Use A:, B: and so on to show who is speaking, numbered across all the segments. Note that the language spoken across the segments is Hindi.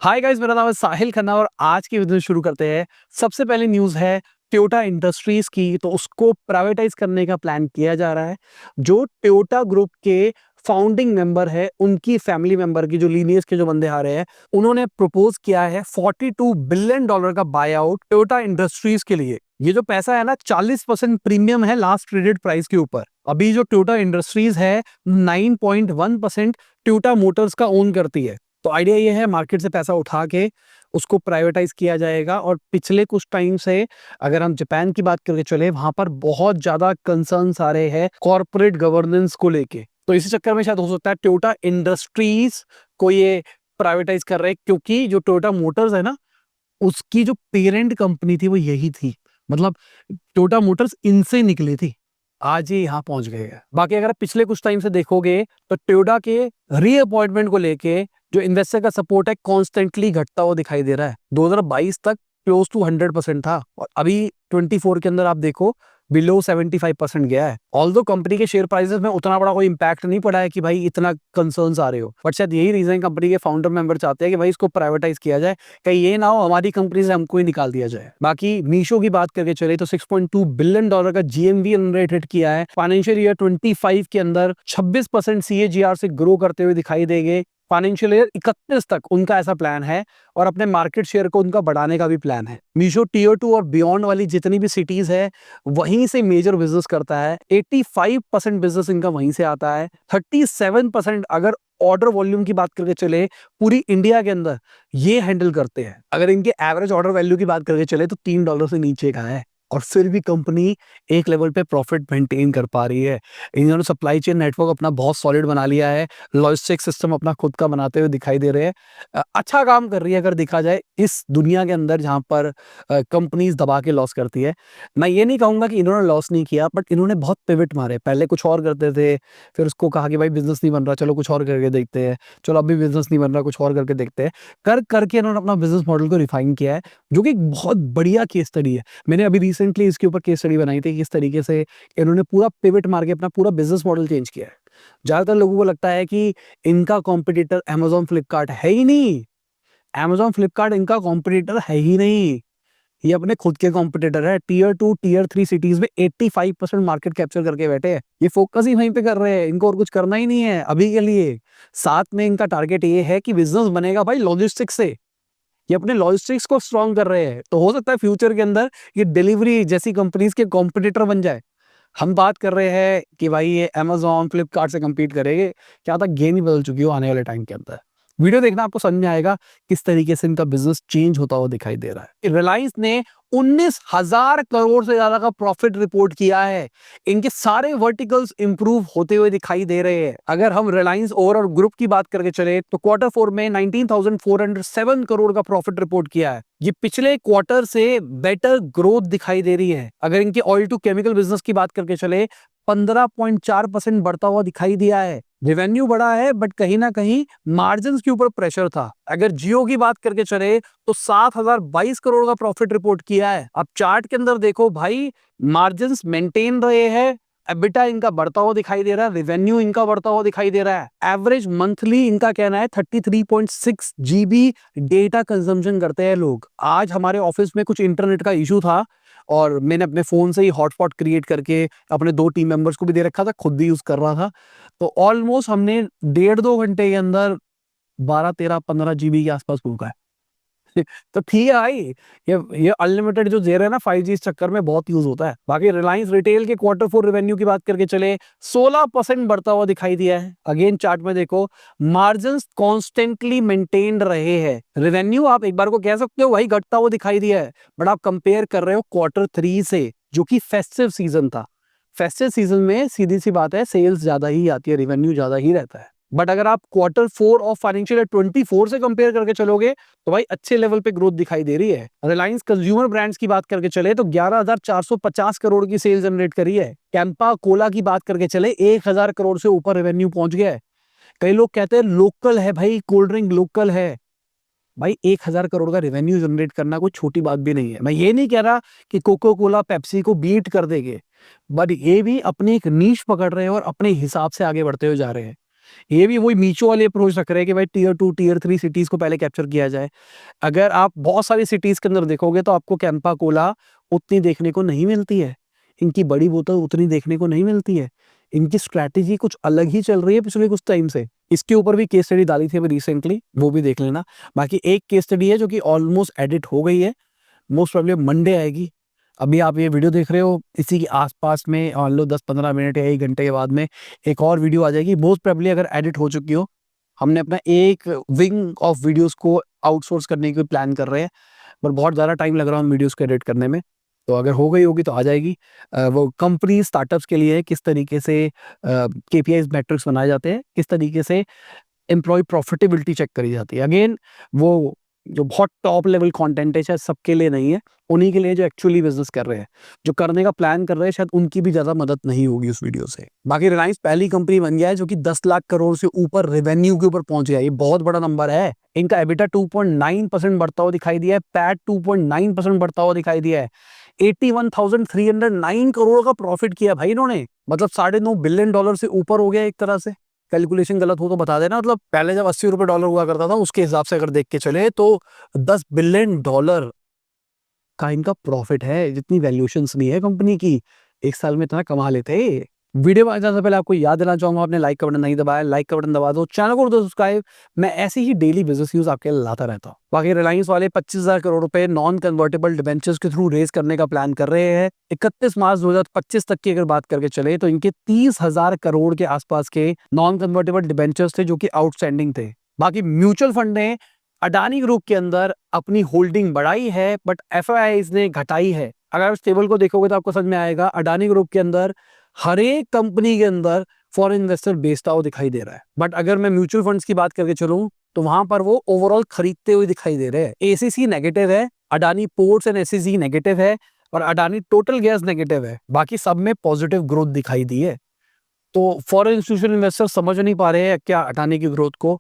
A: हाय गाइस, मेरा नाम है साहिल खन्ना और आज की वीडियो शुरू करते हैं। सबसे पहले न्यूज़ है टोयोटा इंडस्ट्रीज की, तो उसको प्राइवेटाइज करने का प्लान किया जा रहा है। जो टोयोटा ग्रुप के फाउंडिंग मेंबर है, उनकी फैमिली मेंबर की जो लीनियज के जो बंदे आ रहे हैं, उन्होंने प्रपोज किया है $42 बिलियन का बाय आउट टोयोटा इंडस्ट्रीज के लिए। ये जो पैसा है ना, 40% प्रीमियम है लास्ट ट्रेडेड प्राइस के ऊपर। अभी जो टोयोटा इंडस्ट्रीज है 9.1% टोयोटा मोटर्स का ओन करती है। तो आइडिया ये है, मार्केट से पैसा उठा के उसको प्राइवेटाइज किया जाएगा। और पिछले कुछ टाइम से अगर हम जापान की बात करके चले, वहां पर बहुत ज्यादा कंसर्न्स आ रहे हैं कॉर्पोरेट गवर्नेंस को लेके। तो इसी चक्कर में शायद हो सकता है टोयोटा इंडस्ट्रीज को ये प्राइवेटाइज कर रहे हैं, क्योंकि जो टोयोटा मोटर्स है ना, उसकी जो पेरेंट कंपनी थी वो यही थी। मतलब टोयोटा मोटर्स इनसे निकली थी, आज ये यहाँ पहुंच गए हैं। बाकी अगर आप पिछले कुछ टाइम से देखोगे तो टोयोटा के रीअपॉइंटमेंट को लेके जो इन्वेस्टर का सपोर्ट है कॉन्स्टेंटली घटता हुआ दिखाई दे रहा है। 2022 तक क्लोज टू 100% था और अभी 24 के अंदर आप देखो बिलो 75% गया है। ऑल्दो कंपनी के शेयर प्राइसेस में उतना बड़ा कोई इंपैक्ट नहीं पड़ा है कि भाई इतना कंसर्न्स आ रहे हो, बट शायद यही रीजन कंपनी के फाउंडर मेंबर चाहते हैं कि भाई इसको प्राइवेटाइज किया जाए, कहीं ये ना हो हमारी कंपनी से हमको ही निकाल दिया जाए। बाकी मीशो की बात करके चले तो $6.2 बिलियन का जीएमवी जनरेटेड किया है। फाइनेंशियल ईयर 25 के अंदर 26% सीएजीआर से ग्रो करते हुए दिखाई देंगे। फाइनेंशियल ईयर 31 तक उनका ऐसा प्लान है और अपने मार्केट शेयर को उनका बढ़ाने का भी प्लान है। मीशो टीयर 2 और बियॉन्ड वाली जितनी भी सिटीज है वहीं से मेजर बिजनेस करता है। 85% बिजनेस इनका वहीं से आता है। 37% अगर ऑर्डर वॉल्यूम की बात करके चले पूरी इंडिया के अंदर ये हैंडल करते हैं। अगर इनके एवरेज ऑर्डर वैल्यू की बात करके चले तो $3 से नीचे का है और फिर भी कंपनी एक लेवल पे प्रॉफिट मेंटेन कर पा रही है। इन्होंने सप्लाई चेन नेटवर्क अपना बहुत सॉलिड बना लिया है, लॉजिस्टिक सिस्टम अपना खुद का बनाते हुए दिखाई दे रहे हैं। अच्छा काम कर रही है अगर देखा जाए इस दुनिया के अंदर जहां पर कंपनीज दबा के लॉस करती है। मैं ये नहीं कहूंगा कि इन्होंने लॉस नहीं किया, बट इन्होंने बहुत पिवट मारे। पहले कुछ और करते थे, फिर उसको कहा कि भाई बिजनेस नहीं बन रहा, चलो कुछ और करके देखते हैं, चलो अभी बिजनेस नहीं बन रहा, कुछ और करके देखते हैं। कर करके इन्होंने अपना बिजनेस मॉडल को रिफाइन किया है, जो कि एक बहुत बढ़िया केस स्टडी है। मैंने अभी रिसेंटली इसके ऊपर केस स्टडी बनाई थी, किस तरीके से इन्होंने पूरा पिवट मार के अपना पूरा बिजनेस मॉडल चेंज किया है। ज्यादातर लोगों को लगता है कि इनका कॉम्पिटिटर अमेजॉन फ्लिपकार्ट है ही नहीं। अमेजॉन फ्लिपकार्ट इनका कॉम्पिटिटर है ही नहीं, ये अपने खुद के कॉम्पिटिटर है। टीयर 2 टीयर 3 सिटीज में 85% मार्केट कैप्चर करके बैठे हैं। ये फोकस ही वहीं पे कर रहे हैं, इनको और कुछ करना ही नहीं है अभी के लिए। साथ में इनका टारगेट ये है कि बिजनेस बनेगा भाई लॉजिस्टिक्स से। ये अपने लॉजिस्टिक्स को स्ट्रॉन्ग कर रहे हैं, तो हो सकता है फ्यूचर के अंदर ये डिलीवरी जैसी कंपनीज के कॉम्पिटिटर बन जाए। हम बात कर रहे हैं कि भाई ये अमेजॉन फ्लिपकार्ट से compete करेंगे, क्या था गेम ही बदल चुकी हो आने वाले टाइम के अंदर। वीडियो देखना, आपको समझ में आएगा किस तरीके से इनका बिजनेस चेंज होता हुआ दिखाई दे रहा है। रिलायंस ने 19,000 करोड़ से ज्यादा का प्रॉफिट रिपोर्ट किया है। इनके सारे वर्टिकल्स इंप्रूव होते हुए दिखाई दे रहे हैं। अगर हम रिलायंस ओवरऑल ग्रुप की बात करके चले तो Q4 में 19,407 करोड़ का प्रॉफिट रिपोर्ट किया है। ये पिछले क्वार्टर से बेटर ग्रोथ दिखाई दे रही है। अगर इनके ऑयल टू केमिकल बिजनेस की बात करके चले 15.4% बढ़ता हुआ दिखाई दिया है। रेवेन्यू बढ़ा है, बट कहीं ना कहीं मार्जिन के ऊपर प्रेशर था। अगर जियो की बात करके चले तो 7,022 करोड़ का प्रॉफिट रिपोर्ट किया है। अब चार्ट के अंदर देखो भाई, मार्जिन मेंटेन रहे हैं, एबिटा इनका बढ़ता हुआ दिखाई दे रहा है, रेवेन्यू इनका बढ़ता हुआ दिखाई दे रहा है। एवरेज मंथली इनका कहना है 33.6 GB डेटा कंजम्पशन करते हैं लोग। आज हमारे ऑफिस में कुछ इंटरनेट का इशू था और मैंने अपने फोन से ही हॉटस्पॉट क्रिएट करके अपने 2 टीम मेंबर्स को भी दे रखा था, खुद भी यूज कर रहा था। तो ऑलमोस्ट हमने 1.5-2 घंटे के अंदर 12-13-15 GB के आसपास फूका है। तो ठीक है भाई, ये अनलिमिटेड जो दे रहे हैं ना 5G, इस चक्कर में बहुत यूज होता है। बाकी रिलायंस रिटेल के Q4 रेवेन्यू की बात करके चले 16% बढ़ता हुआ दिखाई दिया है। अगेन चार्ट में देखो, मार्जिन कॉन्स्टेंटली मेंटेन रहे हैं। रेवेन्यू आप एक बार को कह सकते हो वही घटता हुआ दिखाई दिया है, बट आप कंपेयर कर रहे हो Q3 से, जो कि फेस्टिव सीजन था। फेस्टिव सीजन में सीधी सी बात है सेल्स ज्यादा ही आती है, रेवेन्यू ज्यादा ही रहता है। बट अगर आप Q4 ऑफ फाइनेंशियल 24 से कंपेयर करके चलोगे तो भाई अच्छे लेवल पे ग्रोथ दिखाई दे रही है। रिलायंस कंज्यूमर ब्रांड्स की बात करके चले तो 11,450 करोड़ की सेल जनरेट करी है। कैंपा कोला की बात करके चले 1,000 करोड़ से ऊपर रेवेन्यू पहुंच गया है। कई लोग कहते हैं लोकल है भाई, कोल्ड ड्रिंक लोकल है। भाई 1,000 करोड़ का रेवेन्यू जनरेट करना कोई छोटी बात भी नहीं है। मैं ये नहीं कह रहा कि कोको कोला पेप्सी को बीट कर देंगे, बट ये भी अपनी एक नीश पकड़ रहे हैं और अपने हिसाब से आगे बढ़ते हुए जा रहे हैं। ये भी वही मीशो वाले अप्रोच रख रहे हैं कि भाई टियर 2 टियर 3 सिटीज को पहले कैप्चर किया जाए। अगर आप बहुत सारी सिटीज के अंदर देखोगे तो आपको कैंपा कोला उतनी देखने को नहीं मिलती है, इनकी बड़ी बोतल उतनी देखने को नहीं मिलती है। इनकी स्ट्रैटेजी कुछ अलग ही चल रही है पिछले कुछ टाइम से। इसके ऊपर भी केस स्टडी डाली थी अभी रिसेंटली, वो भी देख लेना। बाकी एक केस स्टडी है जो कि ऑलमोस्ट एडिट हो गई है, मोस्ट प्रोबेबली मंडे आएगी। अभी आप ये वीडियो देख रहे हो, इसी के आसपास में मान लो 10-15 मिनट या 1 घंटे के बाद में एक और वीडियो आ जाएगी, मोस्ट प्रोबेबली अगर एडिट हो चुकी हो। हमने अपना एक विंग ऑफ वीडियोस को आउटसोर्स करने की प्लान कर रहे हैं, पर बहुत ज़्यादा टाइम लग रहा है उन वीडियोस को एडिट करने में। तो अगर हो गई होगी तो आ जाएगी। वो कंपनी स्टार्टअप्स के लिए किस तरीके से केपीआईज मैट्रिक्स बनाए जाते हैं, किस तरीके से एम्प्लॉय प्रॉफिटेबिलिटी चेक करी जाती है। अगेन वो जो बहुत टॉप लेवल कंटेंट है शायद सबके लिए नहीं है, उन्हीं के लिए जो एक्चुअली बिजनेस कर रहे हैं, जो करने का प्लान कर रहे हैं, शायद उनकी भी ज्यादा मदद नहीं होगी उस वीडियो से। बाकी रिलायंस पहली कंपनी बन गया है जो कि 10 लाख करोड़ से ऊपर रेवेन्यू के ऊपर पहुंच गया। ये बहुत बड़ा नंबर है। इनका एबिटा 2.9% बढ़ता हुआ दिखाई दिया है, पैट 2.9% बढ़ता हुआ दिखाई दिया है। 81,309 करोड़ का प्रॉफिट किया भाई इन्होंने, मतलब $9.5 बिलियन से ऊपर हो गया एक तरह से। कैलकुलेशन गलत हो तो बता देना, मतलब पहले जब $80 हुआ करता था उसके हिसाब से अगर देख के चले तो $10 बिलियन का इनका प्रॉफिट है। जितनी वैल्यूएशंस नहीं है कंपनी की, एक साल में इतना कमा लेते। वीडियो में जाने से पहले आपको याद देना चाहूंगा, आपने लाइक का बटन नहीं दबाया, लाइक का बटन दबा दो, चैनल को कर दो सब्सक्राइब। मैं ऐसी ही डेली बिजनेस न्यूज आपके लिए लाता रहता हूँ। बाकी रिलायंस वाले 25,000 करोड़ रुपए नॉन कन्वर्टेबल डिबेंचर्स के थ्रू रेज करने का प्लान कर रहे हैं। 31 मार्च 2025 तक की अगर बात करके चले तो इनके 30,000 करोड़ के आसपास के नॉन कन्वर्टेबल डिबेंचर्स थे जो कि आउटस्टैंडिंग थे। बाकी म्यूचुअल फंड ने अडानी ग्रुप के अंदर अपनी होल्डिंग बढ़ाई है, बट एफआईआईज ने घटाई है। अगर आप इस टेबल को देखोगे तो आपको समझ में आएगा, अडानी ग्रुप के अंदर हर एक कंपनी के अंदर फॉरेन इन्वेस्टर बेचता हुआ दिखाई दे रहा है। बट अगर मैं म्यूचुअल फंड्स की बात करके चलूं तो वहां पर वो ओवरऑल खरीदते हुए दिखाई दे रहे हैं। एसीसी नेगेटिव है, Adani ports and SEG negative है, और अडानी टोटल गैस नेगेटिव है। बाकी सब में पॉजिटिव ग्रोथ दिखाई दी है। तो फॉरेन इंस्टीट्यूशनल इन्वेस्टर समझ नहीं पा रहे हैं क्या अडानी की ग्रोथ को,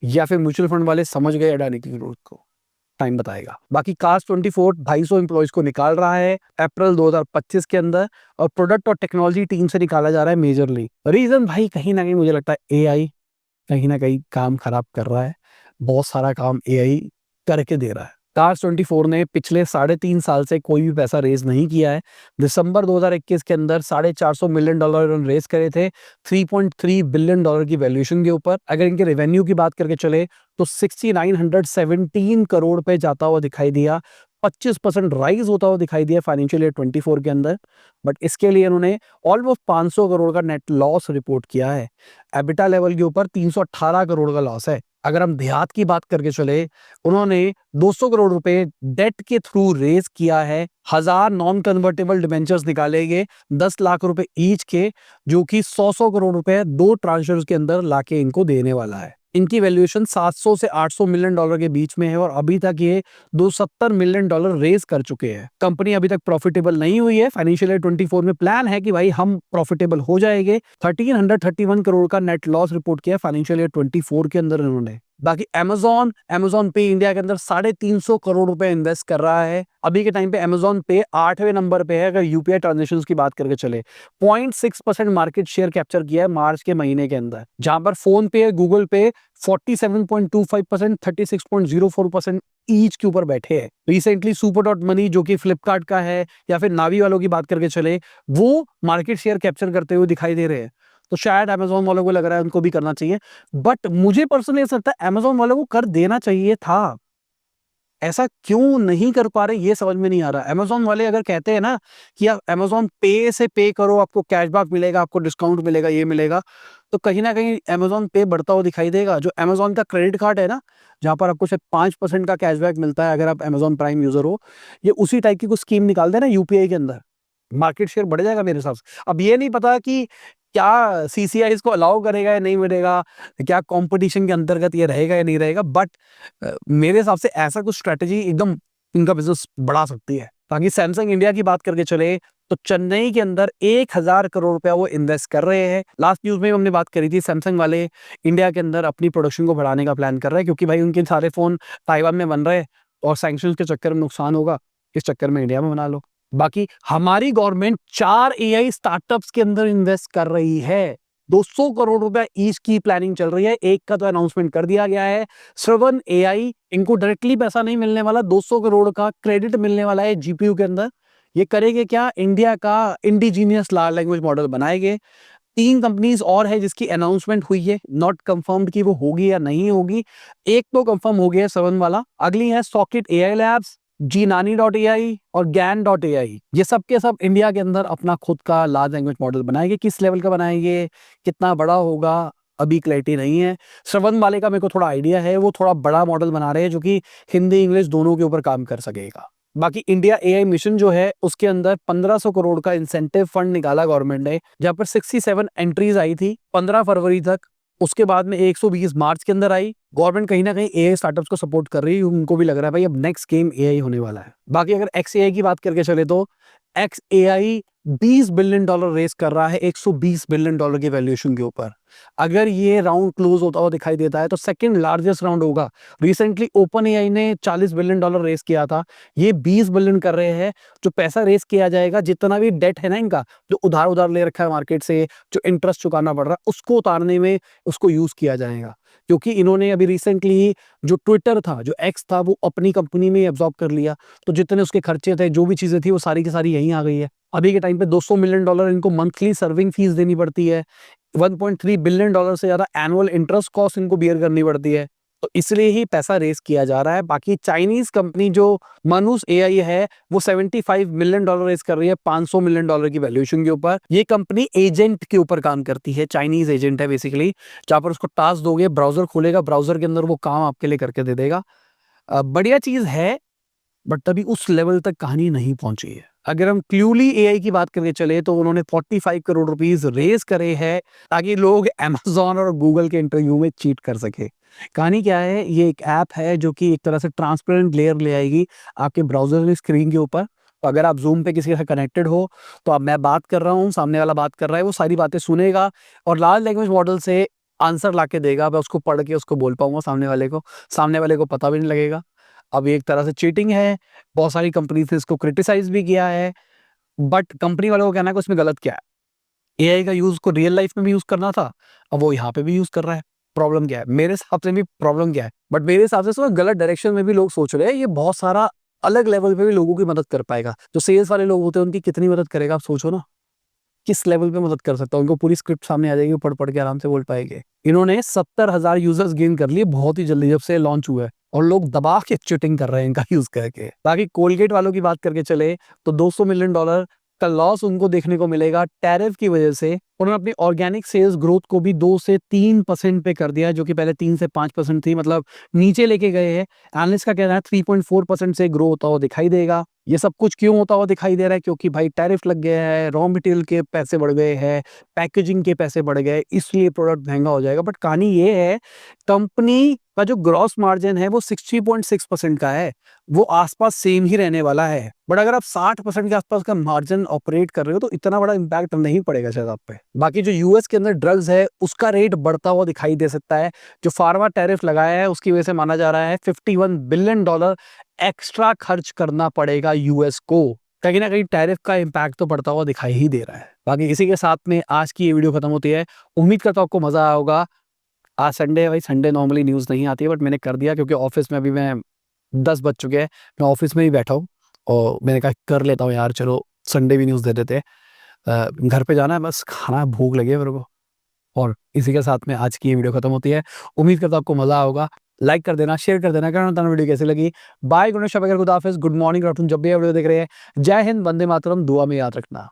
A: या फिर म्यूचुअल फंड वाले समझ गए अडानी की ग्रोथ को, टाइम बताएगा। बाकी कास्ट 24 250 एम्प्लॉइज को निकाल रहा है अप्रैल 2025 के अंदर, और प्रोडक्ट और टेक्नोलॉजी टीम से निकाला जा रहा है मेजरली। रीजन भाई कहीं ना कहीं मुझे लगता है एआई कहीं ना कहीं काम खराब कर रहा है। बहुत सारा काम एआई करके दे रहा है। कार्स 24 ने पिछले 3.5 साल से कोई भी पैसा रेज नहीं किया है। दिसंबर 2021 के अंदर $450 मिलियन रेज करे थे, $3.3 बिलियन की वैल्यूएशन के ऊपर। अगर इनके रेवेन्यू की बात करके चले तो 6917 करोड़ पे जाता हुआ दिखाई दिया, 25% राइज होता हुआ दिखाई दिया फाइनेंशियल ईयर 24 के अंदर। बट इसके लिए इन्होंने ऑलमोस्ट 500 करोड़ का नेट लॉस रिपोर्ट किया है। एबिटा लेवल के ऊपर 318 करोड़ का लॉस है। अगर हम देहात की बात करके चले, उन्होंने 200 करोड़ रुपए डेट के थ्रू रेज किया है। 1000 नॉन कन्वर्टेबल डिबेंचर्स निकाले गए 10 लाख रुपए ईच के, जो कि 100 करोड़ रुपए 2 ट्रांशर्स के अंदर लाके इनको देने वाला है। इनकी वैल्यूएशन 700 से 800 मिलियन डॉलर के बीच में है, और अभी तक ये $270 मिलियन रेज कर चुके हैं। कंपनी अभी तक प्रॉफिटेबल नहीं हुई है। फाइनेंशियल ईयर 24 में प्लान है कि भाई हम प्रॉफिटेबल हो जाएंगे। 1331 करोड़ का नेट लॉस रिपोर्ट किया फाइनेंशियल ईयर 24 के अंदर इन्होंने। बाकी अमेजॉन पे इंडिया के अंदर 350 करोड़ रुपए इन्वेस्ट कर रहा है। अभी के टाइम पे अमेजॉन पे 8वें नंबर पे है अगर यूपीआई ट्रांजेक्शन्स की बात करके चले। 0.6% मार्केट शेयर कैप्चर किया है मार्च के महीने के अंदर, जहां पर फोन पे, गूगल पे 47.25%, 36.04% ईच के ऊपर बैठे हैं। रिसेंटली सुपर डॉट मनी जो कि फ्लिपकार्ट का है, या फिर नावी वालों की बात करके चले, वो मार्केट शेयर कैप्चर करते हुए दिखाई दे रहे हैं। तो शायद अमेजॉन वालों को लग रहा है उनको भी करना चाहिए, बट मुझे पर्सनली ऐसा लगता है अमेजॉन वालों को कर देना चाहिए था। ऐसा क्यों नहीं कर पा रहे ये समझ में नहीं आ रहा। अमेजॉन वाले अगर कहते हैं ना कि आप अमेजॉन पे से पे करो, आपको कैशबैक मिलेगा, आपको डिस्काउंट मिलेगा, ये मिलेगा, तो कहीं ना कहीं अमेजॉन पे बढ़ता हुआ दिखाई देगा। जो अमेजॉन का क्रेडिट कार्ड है ना, जहां पर आपको सिर्फ 5% का कैशबैक मिलता है अगर आप अमेजॉन प्राइम यूजर हो, ये उसी टाइप की कुछ स्कीम निकाल देना यूपीआई के अंदर, मार्केट शेयर बढ़ जाएगा मेरे हिसाब से। अब ये नहीं पता कि क्या सीसीआई इसको अलाउ करेगा या नहीं करेगा, क्या कंपटीशन के अंतर्गत ये रहेगा या नहीं रहेगा, बट मेरे हिसाब से ऐसा कुछ स्ट्रेटेजी एकदम इनका बिजनेस बढ़ा सकती है। बाकी सैमसंग इंडिया की बात करके चले तो चेन्नई के अंदर 1000 करोड़ रुपया वो इन्वेस्ट कर रहे हैं। लास्ट न्यूज में हमने बात करी थी, सैमसंग वाले इंडिया के अंदर अपनी प्रोडक्शन को बढ़ाने का प्लान कर रहे हैं, क्योंकि भाई उनके सारे फोन ताइवान में बन रहे हैं और सैंक्शन के चक्कर में नुकसान होगा, इस चक्कर में इंडिया में बना लो। बाकी हमारी गवर्नमेंट 4 एआई स्टार्टअप्स के अंदर इन्वेस्ट कर रही है। 200 करोड़ रुपए ईच की प्लानिंग चल रही है। एक का तो अनाउंसमेंट कर दिया गया है, श्रवण एआई, इनको डायरेक्टली पैसा नहीं मिलने वाला, 200 करोड़ का क्रेडिट मिलने वाला है जीपीयू के अंदर। ये करेंगे क्या, इंडिया का इंडिजीनियस लार्ज लैंग्वेज मॉडल बनाएंगे। 3 कंपनीज और है जिसकी अनाउंसमेंट हुई है, नॉट कंफर्म्ड कि वो होगी या नहीं होगी। एक तो कंफर्म हो गया है श्रवण वाला, अगली है सॉकेट एआई लैब्स, जी नानी डॉट ए आई और गैन डॉट ए आई। ये सब के सब इंडिया के अंदर अपना खुद का लार्ज लैंग्वेज मॉडल बनाएंगे। किस लेवल का बनाएंगे, कितना बड़ा होगा, अभी क्लैरिटी नहीं है। श्रवण वाले का मेरे को थोड़ा आइडिया है, वो थोड़ा बड़ा मॉडल बना रहे हैं जो कि हिंदी इंग्लिश दोनों के ऊपर काम कर सकेगा। बाकी इंडिया एआई मिशन जो है उसके अंदर 1500 करोड़ का इंसेंटिव फंड निकाला गवर्नमेंट ने, जहां पर 67 एंट्रीज आई थी 15 फरवरी तक। उसके बाद में 120 मार्च के अंदर आई। गवर्नमेंट कहीं ना कहीं एआई स्टार्टअप्स को सपोर्ट कर रही है, उनको भी लग रहा है भाई अब नेक्स्ट गेम एआई होने वाला है। बाकी अगर एक्स एआई की बात करके चले तो एक्स एआई $20 बिलियन रेस कर रहा है 120 बिलियन डॉलर की वैल्यूएशन के ऊपर। अगर ये राउंड क्लोज होता हुआ दिखाई देता है तो सेकंड लार्जेस्ट राउंड होगा। रिसेंटली ओपन एआई ने $40 बिलियन रेस किया था, ये 20 बिलियन कर रहे हैं। जो पैसा रेस किया जाएगा, जितना भी डेट है ना इनका, जो उधार उधार ले रखा है मार्केट से, जो इंटरेस्ट चुकाना पड़ रहा है, उसको उतारने में उसको यूज किया जाएगा। क्योंकि इन्होंने अभी रिसेंटली जो ट्विटर था, जो एक्स था, वो अपनी कंपनी में एब्जॉर्ब कर लिया। तो जितने उसके खर्चे थे, जो भी चीजें थी, वो सारी की सारी यहीं आ गई है। अभी के टाइम पे $200 मिलियन इनको मंथली सर्विंग फीस देनी पड़ती है। $1.3 बिलियन से ज्यादा एनुअल इंटरेस्ट कॉस्ट इनको बियर करनी पड़ती है। तो इसलिए ही पैसा रेस किया जा रहा है। बाकी चाइनीज कंपनी जो मानुस एआई है, वो $75 मिलियन रेस कर रही है $500 मिलियन की वैल्यूएशन के ऊपर। ये कंपनी एजेंट के ऊपर काम करती है, चाइनीज एजेंट है बेसिकली, जहां पर उसको टास्क दोगे, ब्राउजर खोलेगा, ब्राउजर के अंदर वो काम आपके लिए करके दे देगा। बढ़िया चीज है, बट अभी उस लेवल तक कहानी नहीं पहुंची है। अगर हम क्लूली एआई की बात करके चले तो उन्होंने 45 करोड़ रुपीस रेज करे हैं ताकि लोग अमेज़न और गूगल के इंटरव्यू में चीट कर सके। कहानी क्या है, ये एक ऐप है जो कि एक तरह से ट्रांसपेरेंट लेयर ले आएगी आपके ब्राउजर की स्क्रीन के ऊपर। तो अगर आप जूम पे किसी के साथ कनेक्टेड हो, तो अब मैं बात कर रहा हूँ, सामने वाला बात कर रहा है, वो सारी बातें सुनेगा और लार्ज लैंग्वेज मॉडल से आंसर ला के देगा। मैं उसको पढ़ के उसको बोल पाऊंगा सामने वाले को पता भी नहीं लगेगा। अब ये एक तरह से चीटिंग है। बहुत सारी कंपनी ने इसको क्रिटिसाइज भी किया है, बट कंपनी वालों को कहना है कि उसमें गलत क्या है। एआई का यूज को रियल लाइफ में भी यूज करना था, अब वो यहाँ पे भी यूज कर रहा है। प्रॉब्लम क्या है, मेरे हिसाब से भी प्रॉब्लम क्या है, बट मेरे हिसाब से तो गलत डायरेक्शन में भी लोग सोच रहे हैं। ये बहुत सारा अलग लेवल पे भी लोगों की मदद कर पाएगा। जो सेल्स वाले लोग होते हैं उनकी कितनी मदद करेगा, आप सोचो ना, किस लेवल पे मदद कर सकता है। उनको पूरी स्क्रिप्ट सामने आ जाएगी, पढ़ पढ़ के आराम से बोल पाएंगे। इन्होंने 70,000 यूजर्स गेन कर लिए बहुत ही जल्दी, जब से लॉन्च हुआ है, और लोग दबा के चीटिंग कर रहे हैं इनका यूज करके। बाकी कोलगेट वालों की बात करके चले तो $200 मिलियन का लॉस उनको देखने को मिलेगा टैरिफ की वजह से। उन्होंने अपनी ऑर्गेनिक सेल्स ग्रोथ को भी 2 से 3% पे कर दिया, जो कि पहले 3 से 5% थी, मतलब नीचे लेके गए हैं। एनालिस्ट का कहना है 3.4% से ग्रो होता हुआ दिखाई देगा। ये सब कुछ क्यों होता हुआ दिखाई दे रहा है, क्योंकि भाई टैरिफ लग गया है, रॉ मटेरियल के पैसे बढ़ गए हैं, पैकेजिंग के पैसे बढ़ गए, इसलिए प्रोडक्ट महंगा हो जाएगा। बट कहानी ये है, कंपनी का जो ग्रॉस मार्जिन है वो 60.6% का है, वो आसपास सेम ही रहने वाला है। बट अगर आप 60% के आसपास का मार्जिन ऑपरेट कर रहे हो तो इतना बड़ा इंपैक्ट नहीं पड़ेगा शायद आप पे। बाकी जो यूएस के अंदर ड्रग्स है उसका रेट बढ़ता हुआ दिखाई दे सकता है। जो फार्मा टैरिफ लगाया है उसकी वजह से माना जा रहा है $51 बिलियन एक्स्ट्रा खर्च करना पड़ेगा यूएस को। कहीं ना कहीं टैरिफ का इंपैक्ट तो पड़ता हुआ दिखाई ही दे रहा है। बाकी इसी के साथ में आज की ये वीडियो खत्म होती है। उम्मीद करता हूं आपको मजा आया होगा। आज संडे है भाई, संडे नॉर्मली न्यूज़ नहीं आती है, बट मैंने कर दिया क्योंकि ऑफिस में अभी मैं 10 बज चुके हैं, मैं ऑफिस में ही बैठा हूँ और मैंने कहा कर लेता हूँ यार, चलो संडे भी न्यूज़ दे देते हैं। घर पे जाना है, बस खाना, भूख लगी है मेरे को। और इसी के साथ में आज की ये वीडियो खत्म होती है। उम्मीद करता हूँ आपको मजा होगा। लाइक कर देना, शेयर कर देना, कहना बताना वीडियो कैसी लगी। बाय, गुड नाइट, खुदा हाफिज़, गुड मॉर्निंग, जब भी ये वीडियो देख रहे हैं। जय हिंद, वंदे मातरम, दुआ में याद रखना।